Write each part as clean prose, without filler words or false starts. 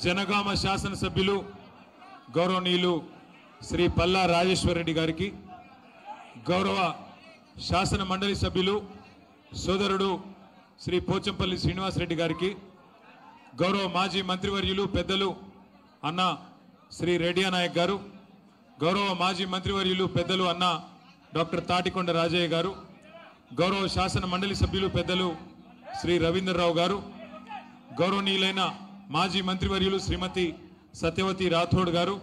జనగామ శాసనసభ్యులు గౌరవనీయులు శ్రీ పల్లా రాజేశ్వర్ రెడ్డి గారికి, గౌరవ శాసన మండలి సభ్యులు సోదరుడు శ్రీ పోచంపల్లి శ్రీనివాస్ రెడ్డి గారికి, గౌరవ మాజీ మంత్రివర్యులు పెద్దలు అన్న శ్రీ రెడ్డి నాయక్ గారు, గౌరవ మాజీ మంత్రివర్యులు పెద్దలు అన్న డాక్టర్ తాటికొండ రాజయ్య గారు, గౌరవ శాసన మండలి సభ్యులు పెద్దలు శ్రీ రవీంద్రరావు గారు, గౌరవనీయులైన మాజీ మంత్రివర్యులు శ్రీమతి సత్యవతి రాథోడ్ గారు,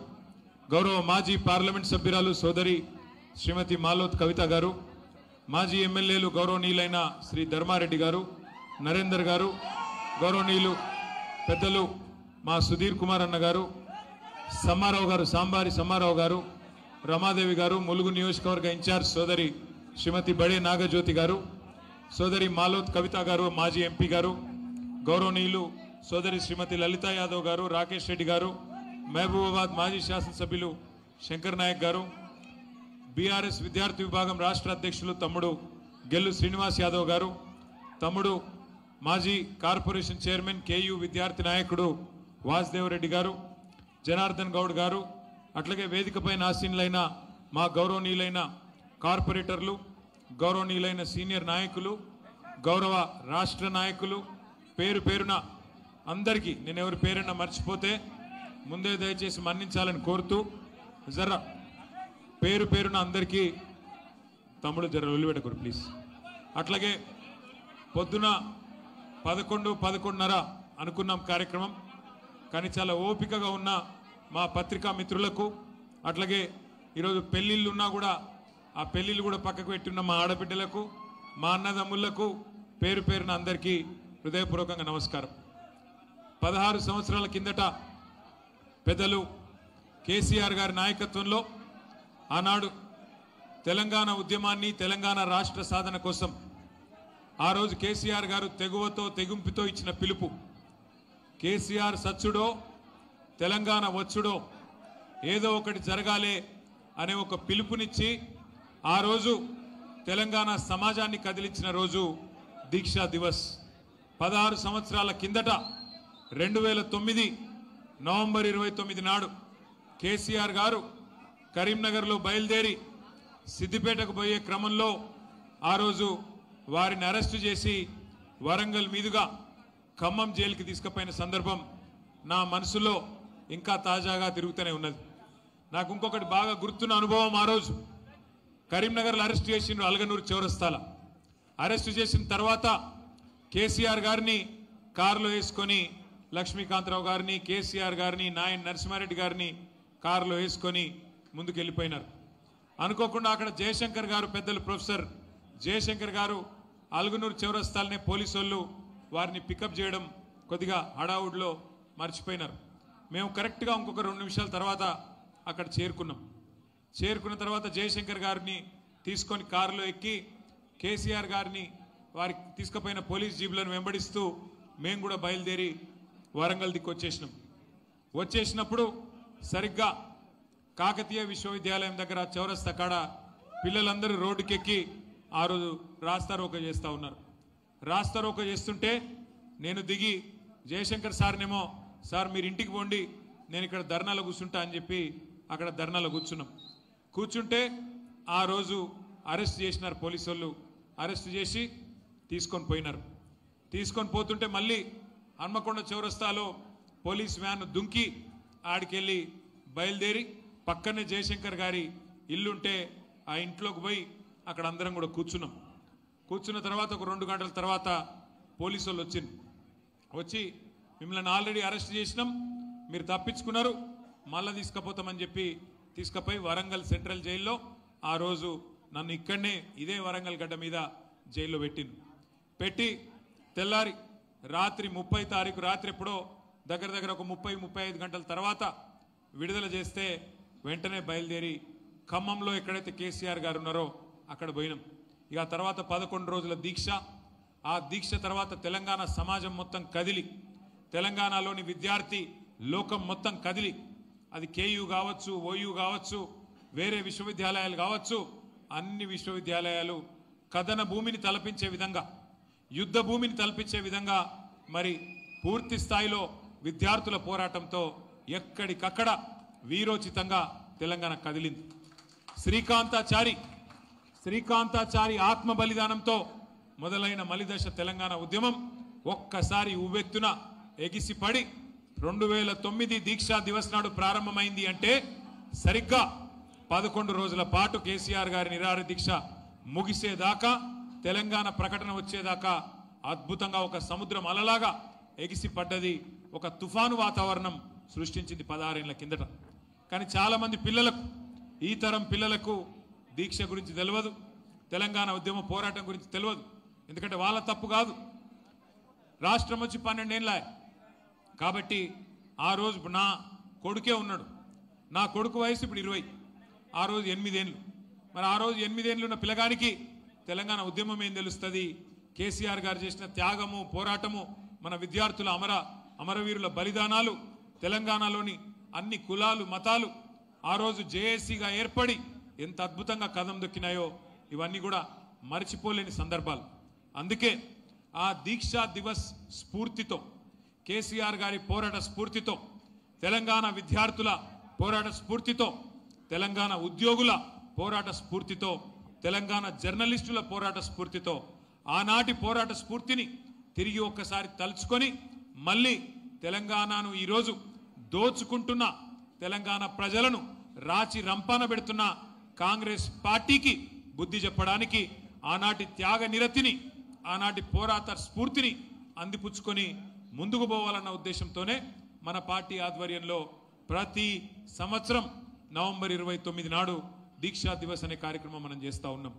గౌరవ మాజీ పార్లమెంట్ సభ్యురాలు సోదరి శ్రీమతి మాలోత్ కవిత గారు, మాజీ ఎమ్మెల్యేలు గౌరవనీయులైన శ్రీ ధర్మారెడ్డి గారు, నరేందర్ గారు, గౌరవనీయులు పెద్దలు మా సుధీర్ కుమార్ అన్న గారు, సమ్మారావు గారు, సాంబారి సమ్మారావు గారు, రమాదేవి గారు, ములుగు నియోజకవర్గ ఇన్ఛార్జ్ సోదరి శ్రీమతి బడే నాగజ్యోతి గారు, సోదరి మాలోత్ కవిత గారు, మాజీ ఎంపీ గారు, గౌరవనీయులు సోదరి శ్రీమతి లలితా యాదవ్ గారు, రాకేష్ రెడ్డి గారు, మహబూబాబాద్ మాజీ శాసనసభ్యులు శంకర్ నాయక్ గారు, బీఆర్ఎస్ విద్యార్థి విభాగం రాష్ట్ర అధ్యక్షులు తమ్ముడు గెల్లు శ్రీనివాస్ యాదవ్ గారు, తమ్ముడు మాజీ కార్పొరేషన్ చైర్మన్ కేయూ విద్యార్థి నాయకుడు వాసుదేవ్ రెడ్డి గారు, జనార్దన్ గౌడ్ గారు, అట్లాగే వేదికపై ఆసీనులైన మా గౌరవనీయులైన కార్పొరేటర్లు, గౌరవనీయులైన సీనియర్ నాయకులు, గౌరవ రాష్ట్ర నాయకులు, పేరు పేరున అందరికీ నేను ఎవరి పేరున మర్చిపోతే ముందే దయచేసి మన్నించాలని కోరుతూ, జర పేరు పేరున అందరికీ తమ్ముడు జర వదిలిపెట్టకూరు ప్లీజ్. అట్లాగే పొద్దున 11:30 అనుకున్నాం కార్యక్రమం, కానీ చాలా ఓపికగా ఉన్న మా పత్రికా మిత్రులకు, అట్లాగే ఈరోజు పెళ్ళిళ్ళు ఉన్నా కూడా ఆ పెళ్ళిళ్ళు కూడా పక్కకు పెట్టున్న మా ఆడబిడ్డలకు, మా అన్నదమ్ముళ్లకు పేరు పేరున అందరికీ హృదయపూర్వకంగా నమస్కారం. 16 సంవత్సరాల కిందట పెద్దలు కేసీఆర్ గారి నాయకత్వంలో ఆనాడు తెలంగాణ ఉద్యమాన్ని, తెలంగాణ రాష్ట్ర సాధన కోసం ఆ రోజు కేసీఆర్ గారు తెగువతో తెగింపుతో ఇచ్చిన పిలుపు, కేసీఆర్ సచ్చుడో తెలంగాణ వచ్చుడో ఏదో ఒకటి జరగాలే అనే ఒక పిలుపునిచ్చి ఆ రోజు తెలంగాణ సమాజాన్ని కదిలించిన రోజు దీక్షా దివస్. 16 సంవత్సరాల కిందట 2009 నవంబర్ 29 నాడు కేసీఆర్ గారు కరీంనగర్లో బయలుదేరి సిద్దిపేటకు పోయే క్రమంలో ఆ రోజు వారిని అరెస్టు చేసి వరంగల్ మీదుగా ఖమ్మం జైలుకి తీసుకుపోయిన సందర్భం నా మనసులో ఇంకా తాజాగా తిరుగుతూనే ఉన్నది. నాకు ఇంకొకటి బాగా గుర్తున్న అనుభవం, ఆ రోజు కరీంనగర్లో అరెస్ట్ చేసిండ్రు అల్గనూరు చౌరస్తాల. అరెస్టు చేసిన తర్వాత కేసీఆర్ గారిని కారులో వేసుకొని లక్ష్మీకాంతరావు గారిని, కేసీఆర్ గారిని, నాయన్ నరసింహారెడ్డి గారిని కారులో వేసుకొని ముందుకు వెళ్ళిపోయినారు. అనుకోకుండా అక్కడ జయశంకర్ గారు, పెద్దలు ప్రొఫెసర్ జయశంకర్ గారు అల్గనూరు చౌరస్తాలనే పోలీసు వాళ్ళు వారిని పికప్ చేయడం కొద్దిగా హడావుడిలో మర్చిపోయినారు. మేము కరెక్ట్గా ఇంకొక 2 నిమిషాల తర్వాత అక్కడ చేరుకున్నాం. చేరుకున్న తర్వాత జయశంకర్ గారిని తీసుకొని కారులో ఎక్కి కేసీఆర్ గారిని వారికి తీసుకుపోయిన పోలీస్ జీబులను వెంబడిస్తూ మేము కూడా బయలుదేరి వరంగల్ దిక్కు వచ్చేసినప్పుడు సరిగ్గా కాకతీయ విశ్వవిద్యాలయం దగ్గర చౌరస్తా కాడ పిల్లలందరూ రోడ్డుకెక్కి ఆ రోజు రాస్తారోకో చేస్తూ ఉన్నారు. రాస్తారోకో చేస్తుంటే నేను దిగి జయశంకర్ సార్నేమో, సార్ మీరు ఇంటికి పోండి, నేను ఇక్కడ ధర్నాలో కూర్చుంటా అని చెప్పి అక్కడ ధర్నాలో కూర్చుంటే ఆ రోజు అరెస్ట్ చేసినారు పోలీసు వాళ్ళు. అరెస్ట్ చేసి తీసుకొని పోయినారు. తీసుకొని పోతుంటే మళ్ళీ హన్మకొండ చౌరస్తాలో పోలీస్ వ్యాన్ దుంకి ఆడికెళ్ళి బయలుదేరి పక్కనే జయశంకర్ గారి ఇల్లుంటే ఆ ఇంట్లోకి పోయి అక్కడ అందరం కూడా కూర్చున్న తర్వాత ఒక 2 గంటల తర్వాత పోలీసు వాళ్ళు వచ్చి మిమ్మల్ని ఆల్రెడీ అరెస్ట్ చేసినాం, మీరు తప్పించుకున్నారు, మళ్ళీ తీసుకుపోతామని చెప్పి తీసుకుపోయి వరంగల్ సెంట్రల్ జైల్లో ఆ రోజు నన్ను ఇక్కడనే ఇదే వరంగల్ గడ్డ మీద జైల్లో పెట్టి తెల్లారి రాత్రి 30 తారీఖు రాత్రి ఎప్పుడో దగ్గర ఒక 30-35 గంటల తర్వాత విడుదల చేస్తే వెంటనే బయలుదేరి ఖమ్మంలో ఎక్కడైతే కేసీఆర్ గారు ఉన్నారో అక్కడ పోయినాం. ఇక తర్వాత 11 రోజుల దీక్ష. ఆ దీక్ష తర్వాత తెలంగాణ సమాజం మొత్తం కదిలి, తెలంగాణలోని విద్యార్థి లోకం మొత్తం కదిలి, అది కేయూ కావచ్చు, ఓయూ కావచ్చు, వేరే విశ్వవిద్యాలయాలు కావచ్చు, అన్ని విశ్వవిద్యాలయాలు కథన భూమిని తలపించే విధంగా, యుద్ధ భూమిని తలపించే విధంగా మరి పూర్తి స్థాయిలో విద్యార్థుల పోరాటంతో ఎక్కడికక్కడ వీరోచితంగా తెలంగాణ కదిలింది. శ్రీకాంతాచారి ఆత్మ బలిదానంతో మొదలైన మలిదశ తెలంగాణ ఉద్యమం ఒక్కసారి ఉవ్వెత్తున ఎగిసిపడి 2009 దీక్షా దివస్ నాడు ప్రారంభమైంది అంటే సరిగ్గా 11 రోజుల పాటు కేసీఆర్ గారి నిరాహార దీక్ష ముగిసేదాకా, తెలంగాణ ప్రకటన వచ్చేదాకా అద్భుతంగా ఒక సముద్రం అలలాగా ఎగిసిపడ్డది. ఒక తుఫాను వాతావరణం సృష్టించింది 16 ఏళ్ల కిందట. కానీ చాలా మంది పిల్లలకు, ఈ తరం పిల్లలకు దీక్ష గురించి తెలియదు, తెలంగాణ ఉద్యమ పోరాటం గురించి తెలియదు. ఎందుకంటే వాళ్ళ తప్పు కాదు, రాష్ట్రం వచ్చి 12 ఏళ్ళ కాబట్టి ఆ రోజు నా కొడుకే ఉన్నాడు, నా కొడుకు వయసు ఇప్పుడు 20, ఆ రోజు 8 ఏళ్ళు. మరి ఆ రోజు 8 ఏళ్ళు ఉన్న పిల్లగానికి తెలంగాణ ఉద్యమం ఏం తెలుస్తుంది? కేసీఆర్ గారు చేసిన త్యాగము, పోరాటము, మన విద్యార్థుల అమరవీరుల బలిదానాలు, తెలంగాణలోని అన్ని కులాలు మతాలు ఆ రోజు జేఏసీగా ఏర్పడి ఎంత అద్భుతంగా కదం దొక్కినాయో ఇవన్నీ కూడా మర్చిపోలేని సందర్భాలు. అందుకే ఆ దీక్షా దివస్ స్ఫూర్తితో, కేసీఆర్ గారి పోరాట స్ఫూర్తితో, తెలంగాణ విద్యార్థుల పోరాట స్ఫూర్తితో, తెలంగాణ ఉద్యోగుల పోరాట స్ఫూర్తితో, తెలంగాణ జర్నలిస్టుల పోరాట స్ఫూర్తితో, ఆనాటి పోరాట స్ఫూర్తిని తిరిగి ఒక్కసారి తలుచుకొని మళ్ళీ తెలంగాణను ఈరోజు దోచుకుంటున్న, తెలంగాణ ప్రజలను రాచి రంపాన పెడుతున్న కాంగ్రెస్ పార్టీకి బుద్ధి చెప్పడానికి ఆనాటి త్యాగ నిరతిని, ఆనాటి పోరాట స్ఫూర్తిని అందిపుచ్చుకొని ముందుకు పోవాలన్న ఉద్దేశంతోనే మన పార్టీ ఆధ్వర్యంలో ప్రతి సంవత్సరం నవంబర్ 29 నాడు దీక్షా దివస్ అనే కార్యక్రమం మనం చేస్తూ ఉన్నాం.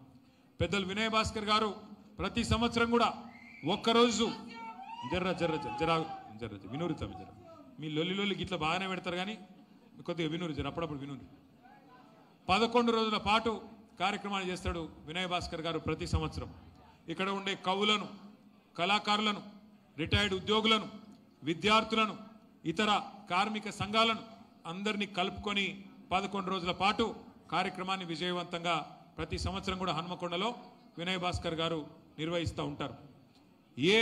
పెద్దలు వినయ్ భాస్కర్ గారు ప్రతి సంవత్సరం కూడా ఒక్కరోజు వినూరిత మీ లొల్లి గిట్ల బాగానే పెడతారు కానీ కొద్దిగా వినూరి అప్పుడప్పుడు వినూరి 11 రోజుల పాటు కార్యక్రమాలు చేస్తాడు వినయ్ భాస్కర్ గారు ప్రతి సంవత్సరం. ఇక్కడ ఉండే కవులను, కళాకారులను, రిటైర్డ్ ఉద్యోగులను, విద్యార్థులను, ఇతర కార్మిక సంఘాలను అందరినీ కలుపుకొని 11 రోజుల పాటు కార్యక్రమాన్ని విజయవంతంగా ప్రతి సంవత్సరం కూడా హన్మకొండలో వినయ్ భాస్కర్ గారు నిర్వహిస్తూ ఉంటారు. ఏ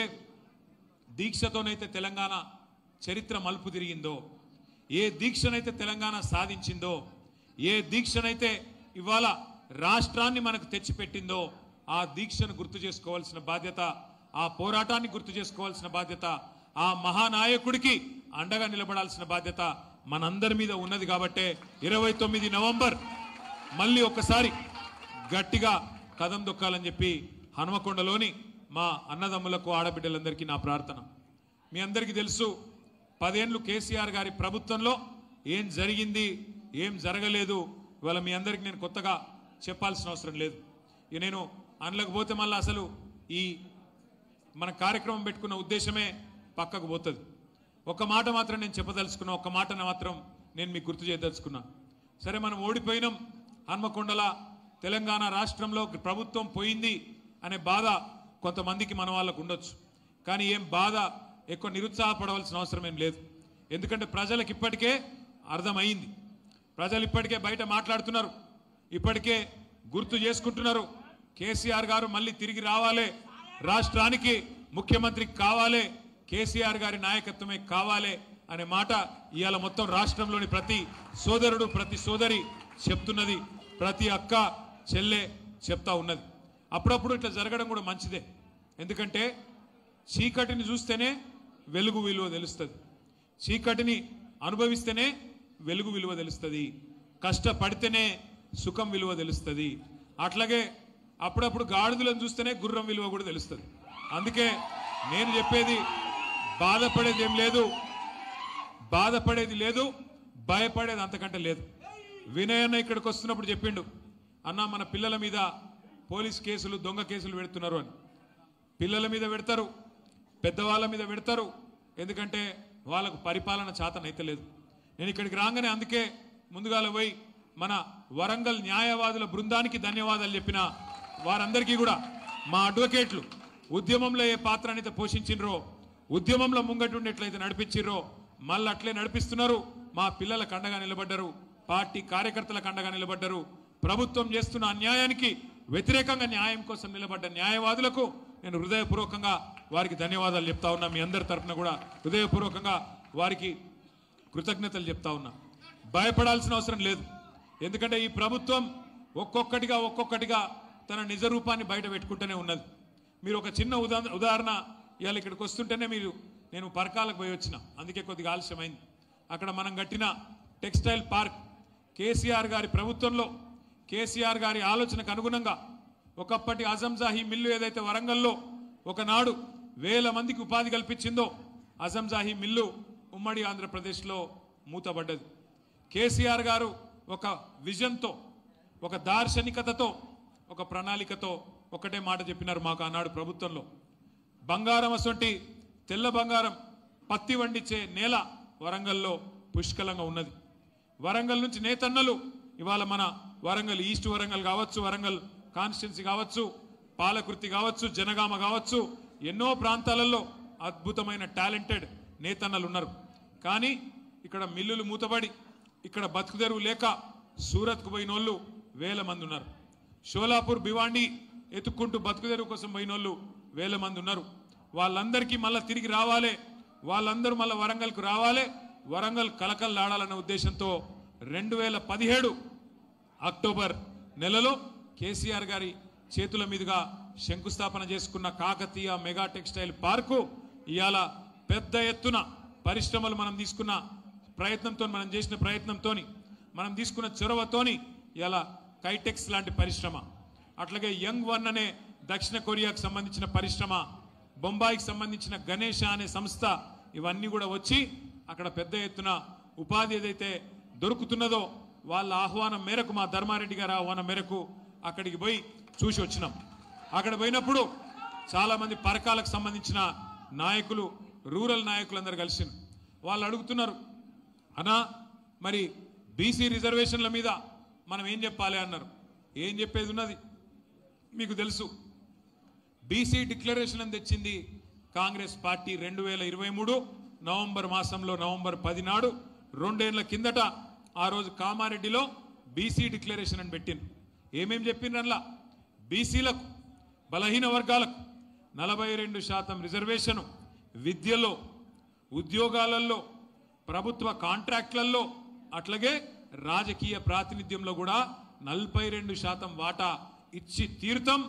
దీక్షతోనైతే తెలంగాణ చరిత్ర మలుపు తిరిగిందో, ఏ దీక్షనైతే తెలంగాణ సాధించిందో, ఏ దీక్షనైతే ఇవాళ రాష్ట్రాన్ని మనకు తెచ్చిపెట్టిందో ఆ దీక్షను గుర్తు చేసుకోవాల్సిన బాధ్యత, ఆ పోరాటాన్ని గుర్తు చేసుకోవాల్సిన బాధ్యత, ఆ మహానాయకుడికి అండగా నిలబడాల్సిన బాధ్యత మనందరి మీద ఉన్నది. కాబట్టే 29 నవంబర్ మళ్ళీ ఒక్కసారి గట్టిగా కదం దొక్కాలని చెప్పి హనుమకొండలోని మా అన్నదమ్ములకు, ఆడబిడ్డలందరికీ నా ప్రార్థన. మీ అందరికీ తెలుసు 10 ఏళ్ళు కేసీఆర్ గారి ప్రభుత్వంలో ఏం జరిగింది, ఏం జరగలేదు. ఇవాళ మీ అందరికీ నేను కొత్తగా చెప్పాల్సిన అవసరం లేదు. ఇక నేను అందులోకి పోతే మళ్ళీ అసలు ఈ మన కార్యక్రమం పెట్టుకున్న ఉద్దేశమే పక్కకు పోతుంది. ఒక మాట మాత్రం నేను చెప్పదలుచుకున్నా, ఒక మాటను మాత్రం నేను మీకు గుర్తు చేయదలుచుకున్నా. సరే, మనం ఓడిపోయినాం, హన్మకొండల తెలంగాణ రాష్ట్రంలో ప్రభుత్వం పోయింది అనే బాధ కొంతమందికి మన వాళ్ళకు ఉండొచ్చు. కానీ ఏం బాధ ఎక్కువ నిరుత్సాహపడవలసిన అవసరం ఏం లేదు. ఎందుకంటే ప్రజలకు ఇప్పటికే అర్థమైంది, ప్రజలు ఇప్పటికే బయట మాట్లాడుతున్నారు, ఇప్పటికే గుర్తు చేసుకుంటున్నారు. కేసీఆర్ గారు మళ్ళీ తిరిగి రావాలి, రాష్ట్రానికి ముఖ్యమంత్రి కావాలి, కేసీఆర్ గారి నాయకత్వమే కావాలి అనే మాట ఇవాళ మొత్తం రాష్ట్రంలోని ప్రతి సోదరుడు, ప్రతి సోదరి చెప్తున్నది, ప్రతి అక్క చెల్లె చెప్తా ఉన్నది. అప్పుడప్పుడు ఇట్లా జరగడం కూడా మంచిదే. ఎందుకంటే చీకటిని చూస్తేనే వెలుగు విలువ తెలుస్తుంది, చీకటిని అనుభవిస్తేనే వెలుగు విలువ తెలుస్తుంది, కష్టపడితేనే సుఖం విలువ తెలుస్తుంది. అట్లాగే అప్పుడప్పుడు గాడిదలను చూస్తేనే గుర్రం విలువ కూడా తెలుస్తుంది. అందుకే నేను చెప్పేది బాధపడేది ఏం లేదు, బాధపడేది లేదు, భయపడేది అంతకంటే లేదు. వినయన్న ఇక్కడికి వస్తున్నప్పుడు చెప్పిండు, అన్న మన పిల్లల మీద పోలీస్ కేసులు, దొంగ కేసులు పెడుతున్నారు అని. పిల్లల మీద పెడతారు, పెద్దవాళ్ళ మీద పెడతారు, ఎందుకంటే వాళ్ళకు పరిపాలన చేతనైతే లేదు. నేను ఇక్కడికి రాగానే అందుకే ముందుగాల పోయి మన వరంగల్ న్యాయవాదుల బృందానికి ధన్యవాదాలు చెప్పిన వారందరికీ కూడా, మా అడ్వకేట్లు ఉద్యమంలో ఏ పాత్రనైతే పోషించినరో, ఉద్యమంలో ముంగటుండేట్లయితే నడిపించిర్రో మళ్ళీ అట్లే నడిపిస్తున్నారు. మా పిల్లలకు అండగా నిలబడ్డారు, పార్టీ కార్యకర్తలకు అండగా నిలబడ్డారు. ప్రభుత్వం చేస్తున్న అన్యాయానికి వ్యతిరేకంగా న్యాయం కోసం నిలబడ్డ న్యాయవాదులకు నేను హృదయపూర్వకంగా వారికి ధన్యవాదాలు చెప్తా ఉన్నా. మీ అందరి తరఫున కూడా హృదయపూర్వకంగా వారికి కృతజ్ఞతలు చెప్తా ఉన్నా. భయపడాల్సిన అవసరం లేదు. ఎందుకంటే ఈ ప్రభుత్వం ఒక్కొక్కటిగా తన నిజ రూపాన్ని బయట పెట్టుకుంటూనే ఉన్నది. మీరు ఒక చిన్న ఉదాహరణ ఇవాళ ఇక్కడికి వస్తుంటేనే నేను పరకాలకు పోయి వచ్చిన, అందుకే కొద్దిగా ఆలస్యమైంది. అక్కడ మనం కట్టిన టెక్స్టైల్ పార్క్ కేసీఆర్ గారి ప్రభుత్వంలో కేసీఆర్ గారి ఆలోచనకు అనుగుణంగా ఒకప్పటి అజంజాహీ మిల్లు ఏదైతే వరంగల్లో ఒకనాడు 1000 మందికి ఉపాధి కల్పించిందో అజంజాహీ మిల్లు ఉమ్మడి ఆంధ్రప్రదేశ్లో మూతబడ్డది. కేసీఆర్ గారు ఒక విజన్తో, ఒక దార్శనికతతో, ఒక ప్రణాళికతో ఒకటే మాట చెప్పినారు మాకు ఆనాడు ప్రభుత్వంలో. బంగారం అసొంటి తెల్ల బంగారం పత్తి వండించే నేల వరంగల్లో పుష్కలంగా ఉన్నది. వరంగల్ నుంచి నేతన్నలు ఇవాళ మన వరంగల్ ఈస్ట్ వరంగల్ కావచ్చు, వరంగల్ కాన్స్టిట్యున్సీ కావచ్చు, పాలకుర్తి కావచ్చు, జనగామ కావచ్చు, ఎన్నో ప్రాంతాలలో అద్భుతమైన టాలెంటెడ్ నేతన్నలు ఉన్నారు. కానీ ఇక్కడ మిల్లులు మూతబడి ఇక్కడ బతుకుదెరువు లేక సూరత్కు పోయిన వాళ్ళు 1000 మంది ఉన్నారు. షోలాపూర్ భివాండి ఎత్తుక్కుంటూ బతుకుదెరువు కోసం పోయిన వాళ్ళు 1000 మంది ఉన్నారు. వాళ్ళందరికీ మళ్ళీ తిరిగి రావాలి, వాళ్ళందరూ మళ్ళీ వరంగల్కు రావాలి, వరంగల్ కలకల్లాడాలన్న ఉద్దేశంతో 2017 అక్టోబర్ నెలలో కేసీఆర్ గారి చేతుల మీదుగా శంకుస్థాపన చేసుకున్న కాకతీయ మెగా టెక్స్టైల్ పార్కు ఇవాళ పెద్ద ఎత్తున పరిశ్రమలు మనం తీసుకున్న ప్రయత్నంతో, మనం చేసిన ప్రయత్నంతో, మనం తీసుకున్న చొరవతోని ఇలా కైటెక్స్ లాంటి పరిశ్రమ, అట్లాగే యంగ్ వన్ అనే దక్షిణ కొరియాకు సంబంధించిన పరిశ్రమ, బొంబాయికి సంబంధించిన గణేష అనే సంస్థ, ఇవన్నీ కూడా వచ్చి అక్కడ పెద్ద ఎత్తున ఉపాధి ఏదైతే దొరుకుతున్నదో వాళ్ళ ఆహ్వానం మేరకు, మా ధర్మారెడ్డి గారి ఆహ్వానం మేరకు అక్కడికి పోయి చూసి వచ్చినాం. అక్కడ పోయినప్పుడు చాలా మంది పరకాలకు సంబంధించిన నాయకులు, రూరల్ నాయకులు అందరు కలిసి వాళ్ళు అడుగుతున్నారు, అన్నా మరి బీసీ రిజర్వేషన్ల మీద మనం ఏం చెప్పాలి అన్నారు. ఏం చెప్పేది ఉన్నది మీకు తెలుసు. బీసీ డిక్లరేషన్ అని తెచ్చింది కాంగ్రెస్ పార్టీ 2023 నవంబర్ మాసంలో, నవంబర్ 10 నాడు, 2 ఏళ్ల కిందట ఆ రోజు కామారెడ్డిలో బీసీ డిక్లరేషన్ అని పెట్టింది. ఏమేం చెప్పిండ్రల్లా, బీసీలకు, బలహీన వర్గాలకు 42% రిజర్వేషను, విద్యలో, ఉద్యోగాలలో, ప్రభుత్వ కాంట్రాక్ట్లలో, అట్లాగే రాజకీయ ప్రాతినిధ్యంలో కూడా 42% వాటా ఇచ్చి తీరుతాం,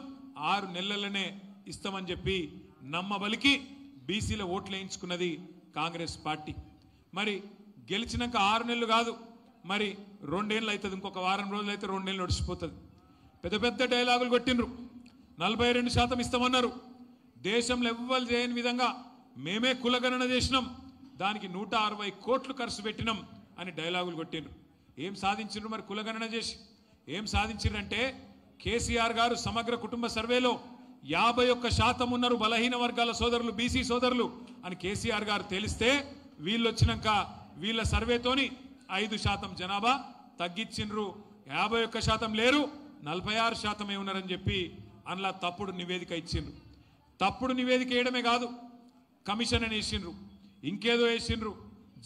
6 నెలలనే ఇస్తామని చెప్పి నమ్మబలికి బీసీల ఓట్లు వేయించుకున్నది కాంగ్రెస్ పార్టీ. మరి గెలిచినాక 6 నెలలు కాదు, మరి 2 ఏళ్ళు అవుతుంది, ఇంకొక వారం రోజులు అయితే 2 నెలలు నడిచిపోతుంది. పెద్ద పెద్ద డైలాగులు కొట్టిండ్రు. 42% ఇస్తామన్నారు. దేశంలో ఎవ్వరు చేయని విధంగా మేమే కులగణన చేసినాం, దానికి 160 కోట్లు ఖర్చు పెట్టినాం అని డైలాగులు కొట్టిండ్రు. ఏం సాధించిండ్రు మరి కులగణన చేసి? ఏం సాధించిండ్రంటే కేసీఆర్ గారు సమగ్ర కుటుంబ సర్వేలో 51% ఉన్నారు బలహీన వర్గాల సోదరులు, బీసీ సోదరులు అని కేసీఆర్ గారు తెలిస్తే, వీళ్ళు వచ్చినాక వీళ్ళ సర్వేతోని 5% జనాభా తగ్గించిండ్రు. 51% లేరు, 46% ఉన్నారని చెప్పి అందులో తప్పుడు నివేదిక ఇచ్చిండ్రు. తప్పుడు నివేదిక వేయడమే కాదు, కమిషన్ అని వేసిండ్రు, ఇంకేదో వేసిండ్రు,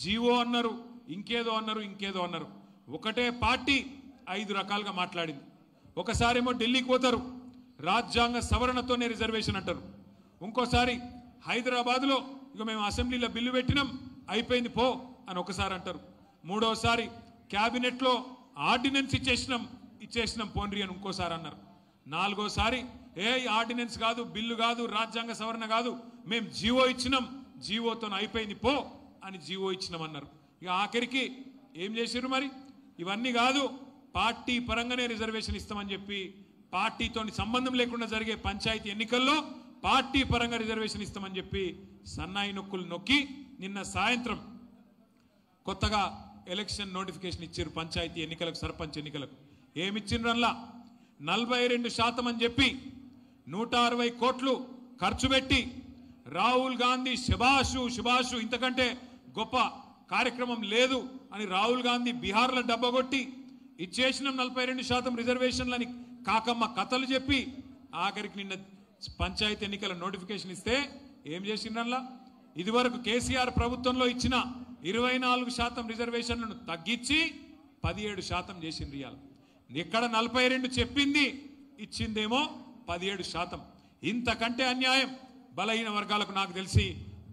జీవో అన్నారు, ఇంకేదో అన్నారు. ఒకటే పార్టీ 5 రకాలుగా మాట్లాడింది. ఒకసారేమో ఢిల్లీకి పోతారు, రాజ్యాంగ సవరణతోనే రిజర్వేషన్ అంటారు. ఇంకోసారి హైదరాబాద్లో ఇక మేము అసెంబ్లీలో బిల్లు పెట్టినాం, అయిపోయింది పో అని ఒకసారి అంటారు. మూడోసారి క్యాబినెట్లో ఆర్డినెన్స్ ఇచ్చేసినాం పోన్రి అని ఇంకోసారి అన్నారు. నాలుగోసారి ఆర్డినెన్స్ కాదు, బిల్లు కాదు, రాజ్యాంగ సవరణ కాదు, మేము జీవో ఇచ్చినాం, జీవోతో అయిపోయింది పో అని జీవో ఇచ్చినామన్నారు. ఇక ఆఖరికి ఏం చేసిర్రు మరి? ఇవన్నీ కాదు, పార్టీ పరంగానే రిజర్వేషన్ ఇస్తామని చెప్పి పార్టీతో సంబంధం లేకుండా జరిగే పంచాయతీ ఎన్నికల్లో పార్టీ పరంగా రిజర్వేషన్ ఇస్తామని చెప్పి సన్నాయి నొక్కులు నొక్కి నిన్న సాయంత్రం కొత్తగా ఎలక్షన్ నోటిఫికేషన్ ఇచ్చారు. పంచాయతీ ఎన్నికలకు, సర్పంచ్ ఎన్నికలకు ఏమిచ్చిండ్రల్లా 42% అని చెప్పి 160 కోట్లు ఖర్చు పెట్టి రాహుల్ గాంధీ శుభాషు ఇంతకంటే గొప్ప కార్యక్రమం లేదు అని రాహుల్ గాంధీ బీహార్లో డబ్బగొట్టి ఇచ్చేసినాం 42% రిజర్వేషన్లని కాకమ్మ కథలు చెప్పి ఆఖరికి నిన్న పంచాయతీ ఎన్నికల నోటిఫికేషన్ ఇస్తే ఏం చేసిండ్రల్లా? ఇదివరకు కేసీఆర్ ప్రభుత్వంలో ఇచ్చిన 24% రిజర్వేషన్లను తగ్గించి 17% చేసిండ్రు. ఇవాళ ఇక్కడ 42 చెప్పింది, ఇచ్చిందేమో 17%. ఇంతకంటే అన్యాయం బలహీన వర్గాలకు నాకు తెలిసి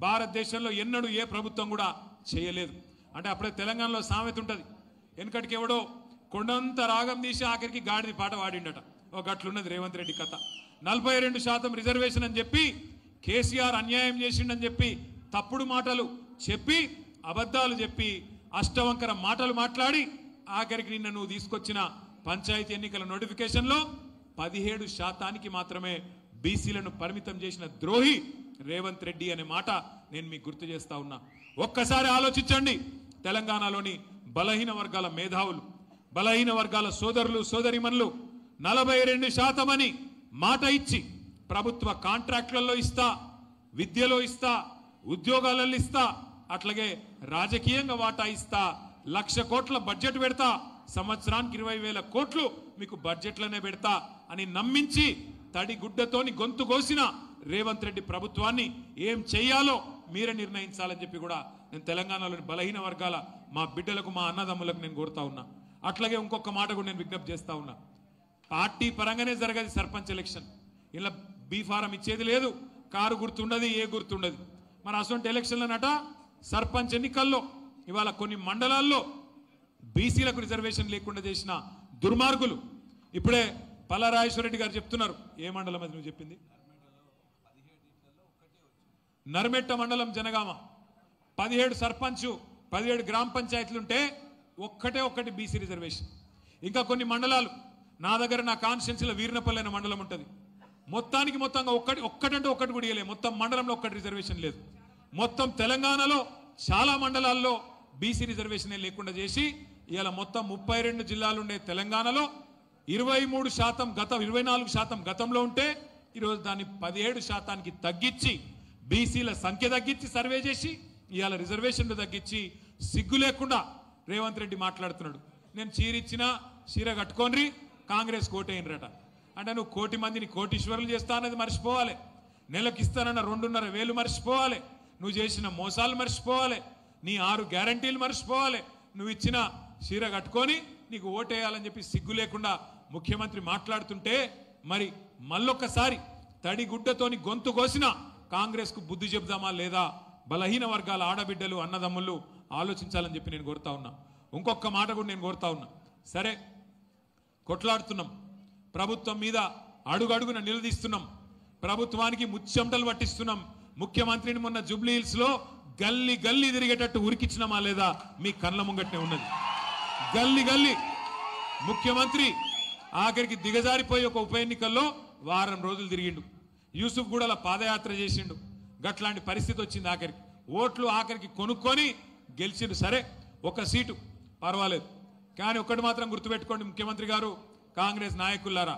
భారతదేశంలో ఎన్నడూ ఏ ప్రభుత్వం కూడా చేయలేదు. అంటే అప్పుడే తెలంగాణలో సామెత ఉంటుంది, వెనకటికి ఎవడో కొండంత రాగం తీసి ఆఖరికి గాడిది పాట వాడిండట. ఒక గట్లున్నది రేవంత్ రెడ్డి కథ. 42% రిజర్వేషన్ అని చెప్పి కేసీఆర్ అన్యాయం చేసిండని చెప్పి తప్పుడు మాటలు చెప్పి అబద్ధాలు చెప్పి అష్టవంకర మాటలు మాట్లాడి ఆఖరికి నిన్న నువ్వు తీసుకొచ్చిన పంచాయతీ ఎన్నికల నోటిఫికేషన్లో 17% మాత్రమే బీసీలను పరిమితం చేసిన ద్రోహి రేవంత్ రెడ్డి అనే మాట నేను మీకు గుర్తు చేస్తా ఉన్నా. ఒక్కసారి ఆలోచించండి. తెలంగాణలోని బలహీన వర్గాల మేధావులు, బలహీన వర్గాల సోదరులు సోదరిమణులు 42% అని మాట ఇచ్చి ప్రభుత్వ కాంట్రాక్టులలో ఇస్తా, విద్యలో ఇస్తా, ఉద్యోగాలలో ఇస్తా, అట్లాగే రాజకీయంగా వాటా ఇస్తా, 1,00,000 కోట్ల బడ్జెట్ పెడతా, సంవత్సరానికి 20,000 కోట్లు మీకు బడ్జెట్లోనే పెడతా అని నమ్మించి తడి గుడ్డతోని గొంతు కోసిన రేవంత్ రెడ్డి ప్రభుత్వాన్ని ఏం చెయ్యాలో మీరే నిర్ణయించాలని చెప్పి కూడా నేను తెలంగాణలోని బలహీన వర్గాల మా బిడ్డలకు, మా అన్నదమ్ములకు నేను కోరుతా ఉన్నా. అట్లాగే ఇంకొక మాట కూడా నేను విజ్ఞప్తి చేస్తా ఉన్నా. పార్టీ పరంగానే జరగదు సర్పంచ్ ఎలక్షన్. ఇలా బీ ఫారం ఇచ్చేది లేదు, కారు గుర్తుండదు, ఏ గుర్తుండదు. మరి అసొంటి ఎలక్షన్లనట సర్పంచ్ ఎన్నికల్లో ఇవాళ కొన్ని మండలాల్లో బీసీలకు రిజర్వేషన్ లేకుండా చేసిన దుర్మార్గులు ఇప్పుడే పల్లారాజేశ్వరరెడ్డి గారు చెప్తున్నారు. ఏ మండలం అది నువ్వు చెప్పింది? నర్మెట్ట మండలం జనగామ. 17 సర్పంచ్ 17 గ్రామ పంచాయతీలుంటే ఒక్కటి బీసీ రిజర్వేషన్. ఇంకా కొన్ని మండలాలు నా దగ్గర నా కాన్స్టిట్యున్సీలో వీర్నపల్లి అనే మండలం ఉంటుంది. మొత్తంగా ఒక్కటంటే ఒక్కటి కూడా ఇవ్వలేదు. మొత్తం మండలంలో ఒక్కటి రిజర్వేషన్ లేదు. మొత్తం తెలంగాణలో చాలా మండలాల్లో బీసీ రిజర్వేషన్ లేకుండా చేసి ఇవాళ మొత్తం 32 జిల్లాలు ఉండే తెలంగాణలో 23% 24% గతంలో ఉంటే ఈరోజు దాన్ని 17% తగ్గించి బీసీల సంఖ్య తగ్గించి సర్వే చేసి ఇవాళ రిజర్వేషన్లు తగ్గించి సిగ్గు లేకుండా రేవంత్ రెడ్డి మాట్లాడుతున్నాడు. నేను చీరిచ్చినా చీర కట్టుకోండి, కాంగ్రెస్ కోటేయినరట. అంటే నువ్వు 1,00,000 మందిని కోటీశ్వరులు చేస్తా అన్నది మర్చిపోవాలి, నెలకు ఇస్తానన్న 2,500 మర్చిపోవాలి, నువ్వు చేసిన మోసాలు మర్చిపోవాలి, నీ 6 గ్యారంటీలు మర్చిపోవాలి. నువ్వు ఇచ్చిన చీర కట్టుకొని నీకు ఓటేయాలని చెప్పి సిగ్గు లేకుండా ముఖ్యమంత్రి మాట్లాడుతుంటే మరి మళ్ళొక్కసారి తడిగుడ్డతోని గొంతు కోసిన కాంగ్రెస్కు బుద్ధి చెబుదామా లేదా? బలహీన వర్గాల ఆడబిడ్డలు అన్నదమ్ముళ్ళు ఆలోచించాలని చెప్పి నేను కోరుతా ఉన్నా. ఇంకొక మాట కూడా నేను కోరుతా ఉన్నా. సరే, కొట్లాడుతున్నాం, ప్రభుత్వం మీద అడుగడుగున నిలదీస్తున్నాం, ప్రభుత్వానికి ముచ్చెమటలు పట్టిస్తున్నాం. ముఖ్యమంత్రిని మొన్న జూబ్లీ హిల్స్ లో గల్లీ గల్లీ తిరిగేటట్టు ఉరికిచ్చినామా లేదా? మీ కళ్ళ ముంగట్నే ఉన్నది. గల్లీ ముఖ్యమంత్రి ఆఖరికి దిగజారిపోయి ఒక ఉప ఎన్నికల్లో వారం రోజులు తిరిగిండు. యూసుఫ్ గూడల పాదయాత్ర చేసిండు. గట్లాంటి పరిస్థితి వచ్చింది. ఆఖరికి ఓట్లు ఆఖరికి కొనుక్కొని గెలిచిండు. సరే, ఒక సీటు పర్వాలేదు, కానీ ఒక్కటి మాత్రం గుర్తుపెట్టుకోండి ముఖ్యమంత్రి గారు, కాంగ్రెస్ నాయకులారా,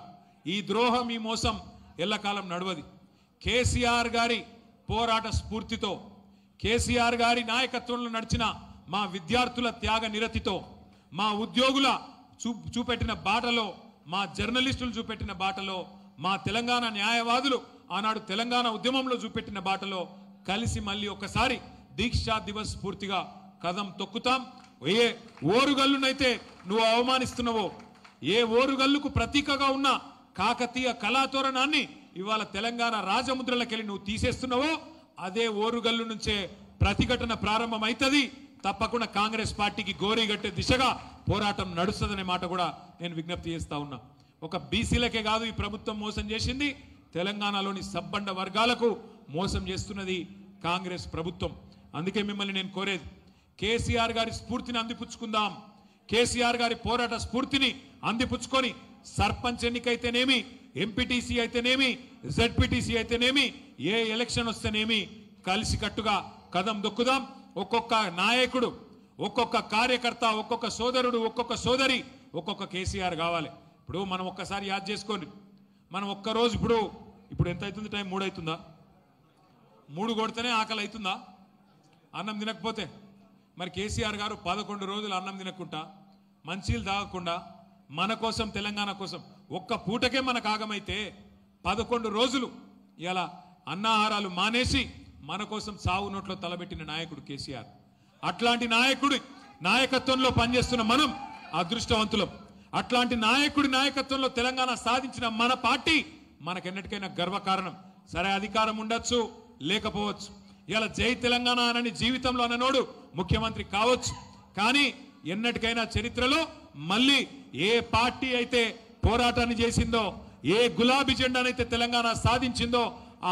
ఈ ద్రోహం ఈ మోసం ఎల్లకాలం నడవది. కేసీఆర్ గారి పోరాట స్ఫూర్తితో, కేసీఆర్ గారి నాయకత్వంలో నడిచిన మా విద్యార్థుల త్యాగ నిరతితో, మా ఉద్యోగుల చూపెట్టిన బాటలో, మా జర్నలిస్టులు చూపెట్టిన బాటలో, మా తెలంగాణ న్యాయవాదులు ఆనాడు తెలంగాణ ఉద్యమంలో చూపెట్టిన బాటలో కలిసి మళ్ళీ ఒకసారి దీక్షా దివస్ స్ఫూర్తిగా కదం తొక్కుతాం. ఏ ఓరుగల్లునైతే నువ్వు అవమానిస్తున్నావో, ఏ ఓరుగల్లుకు ప్రతీకగా ఉన్న కాకతీయ కళాతోరణాన్ని ఇవాళ తెలంగాణ రాజముద్రలకెళ్ళి నువ్వు తీసేస్తున్నావో, అదే ఓరుగల్లు నుంచే ప్రతిఘటన ప్రారంభమైతుంది. తప్పకుండా కాంగ్రెస్ పార్టీకి గోరీగట్టే దిశగా పోరాటం నడుస్తుందనే మాట కూడా నేను విజ్ఞప్తి చేస్తా ఉన్నా. ఒక బీసీలకే కాదు ఈ ప్రభుత్వం మోసం చేసింది, తెలంగాణలోని సబ్బండ వర్గాలకు మోసం చేస్తున్నది కాంగ్రెస్ ప్రభుత్వం. అందుకే మిమ్మల్ని నేను కోరేది, కేసీఆర్ గారి స్ఫూర్తిని అందిపుచ్చుకుందాం. కేసీఆర్ గారి పోరాట స్ఫూర్తిని అందిపుచ్చుకొని సర్పంచ్ ఎన్నికైతేనేమి, ఎంపీటీసీ అయితేనేమి, జెడ్పీటీసీ అయితేనేమి, ఏ ఎలక్షన్ వస్తేనేమి కలిసికట్టుగా కదం దొక్కుదాం. ఒక్కొక్క నాయకుడు, ఒక్కొక్క కార్యకర్త, ఒక్కొక్క సోదరుడు, ఒక్కొక్క సోదరి, ఒక్కొక్క కేసీఆర్ కావాలి. ఇప్పుడు మనం ఒక్కసారి యాద్ చేసుకోండి, మనం ఒక్కరోజు ఇప్పుడు ఎంత అవుతుంది? టైం 3 అవుతుందా? 3 కొడితేనే ఆకలి అవుతుందా? అన్నం తినకపోతే? మరి కేసీఆర్ గారు 11 రోజులు అన్నం తినకుండా, మంచీలు తాగకుండా, మన కోసం, తెలంగాణ కోసం ఒక్క పూటకే మనకు ఆగమైతే 11 రోజులు ఇలా అన్నాహారాలు మానేసి మన కోసం సావు నోట్లో తలబెట్టిన నాయకుడు కేసీఆర్. అట్లాంటి నాయకుడి నాయకత్వంలో పనిచేస్తున్న మనం అదృష్టవంతులం. అట్లాంటి నాయకుడి నాయకత్వంలో తెలంగాణ సాధించిన మన పార్టీ మనకెన్నటికైనా గర్వకారణం. సరే, అధికారం ఉండొచ్చు, లేకపోవచ్చు, ఇలా జై తెలంగాణ అనని జీవితంలో అన్ననోడు ముఖ్యమంత్రి కావచ్చు. కానీ ఎన్నటికైనా చరిత్రలో మళ్ళీ ఏ పార్టీ అయితే పోరాటాన్ని చేసిందో, ఏ గులాబీ జెండానైతే తెలంగాణ సాధించిందో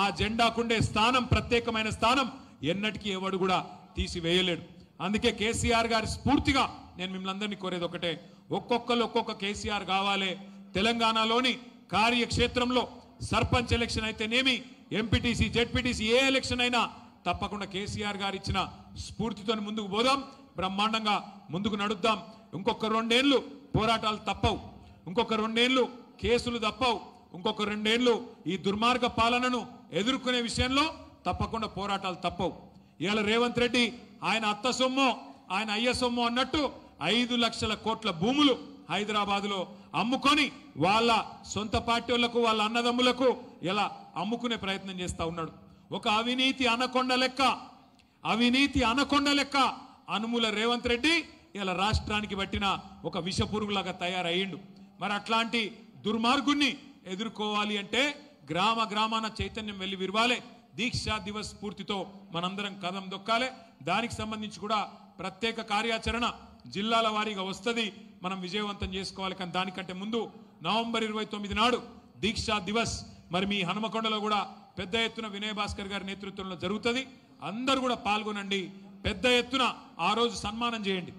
ఆ జెండాకుండే స్థానం, ప్రత్యేకమైన స్థానం ఎన్నటికీ ఎవడు కూడా తీసివేయలేడు. అందుకే కేసీఆర్ గారి స్ఫూర్తిగా నేను మిమ్మల్ని అందరినీ కోరేది ఒకటే, ఒక్కొక్కరు ఒక్కొక్క కేసీఆర్ కావాలి. తెలంగాణలోని కార్యక్షేత్రంలో సర్పంచ్ ఎలక్షన్ అయితేనేమి, ఎంపీటీసీ, జెడ్పీటీసీ ఏ ఎలక్షన్ అయినా తప్పకుండా కేసీఆర్ గారు ఇచ్చిన స్ఫూర్తితో ముందుకు పోదాం, బ్రహ్మాండంగా ముందుకు నడుద్దాం. ఇంకొక 2 ఏళ్ళు పోరాటాలు తప్పవు, ఇంకొక 2 ఏళ్ళు కేసులు తప్పవు, ఇంకొక 2 ఏళ్ళు ఈ దుర్మార్గ పాలనను ఎదుర్కొనే విషయంలో తప్పకుండా పోరాటాలు తప్పవు. ఇవాళ రేవంత్ రెడ్డి ఆయన అత్త సొమ్మో ఆయన అయ్య సొమ్మో అన్నట్టు 5 లక్షల కోట్ల భూములు హైదరాబాదులో అమ్ముకొని వాళ్ళ సొంత పార్టీ వాళ్లకు, వాళ్ళ అన్నదమ్ములకు ఇలా అమ్ముకునే ప్రయత్నం చేస్తా ఉన్నాడు. ఒక అవినీతి అనకొండ లెక్క అనుముల రేవంత్ రెడ్డి ఇలా రాష్ట్రానికి పట్టిన ఒక విషపురుగులాగా తయారయ్యిండు. మరి అట్లాంటి దుర్మార్గుణ్ణి ఎదుర్కోవాలి అంటే గ్రామాన చైతన్యం వెళ్ళి విరవాలి. దీక్షా దివస్ స్ఫూర్తితో మనందరం కదం దొక్కాలి. దానికి సంబంధించి కూడా ప్రత్యేక కార్యాచరణ జిల్లాల వారీగా వస్తుంది, మనం విజయవంతం చేసుకోవాలి. కానీ దానికంటే ముందు నవంబర్ 29 నాడు దీక్షా దివస్ మరి మీ హనుమకొండలో కూడా పెద్ద ఎత్తున వినయ్ భాస్కర్ గారి నేతృత్వంలో జరుగుతుంది. అందరూ కూడా పాల్గొనండి, పెద్ద ఎత్తున ఆ రోజు సన్మానం చేయండి.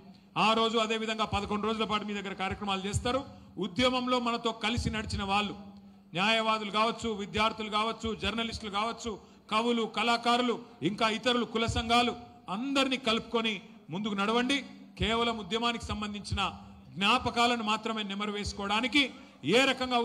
ఆ రోజు అదేవిధంగా 11 రోజుల పాటు మీ దగ్గర కార్యక్రమాలు చేస్తారు. ఉద్యమంలో మనతో కలిసి నడిచిన వాళ్ళు, న్యాయవాదులు కావచ్చు, విద్యార్థులు కావచ్చు, జర్నలిస్టులు కావచ్చు, కవులు, కళాకారులు, ఇంకా ఇతరులు, కుల సంఘాలు అందరినీ కలుపుకొని ముందుకు నడవండి. కేవలం ఉద్యమానికి సంబంధించిన జ్ఞాపకాలను మాత్రమే నెమరు వేసుకోవడానికి, ఏ రకంగా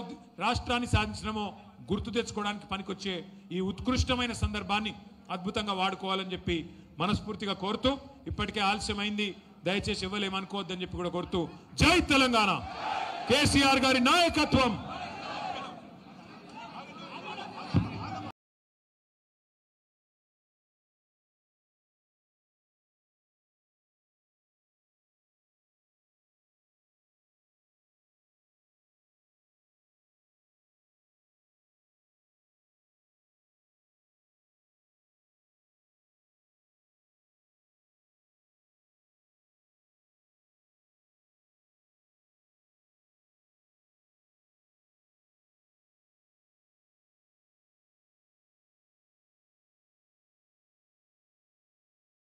రాష్ట్రాన్ని సాధించడమో గుర్తు తెచ్చుకోవడానికి పనికొచ్చే ఈ ఉత్కృష్టమైన సందర్భాన్ని అద్భుతంగా వాడుకోవాలని చెప్పి మనస్ఫూర్తిగా కోరుతూ, ఇప్పటికే ఆలస్యమైంది, దయచేసి ఇవ్వలేమనుకోవద్దని చెప్పి కూడా కోరుతూ, జై తెలంగాణ, కేసీఆర్ గారి నాయకత్వం.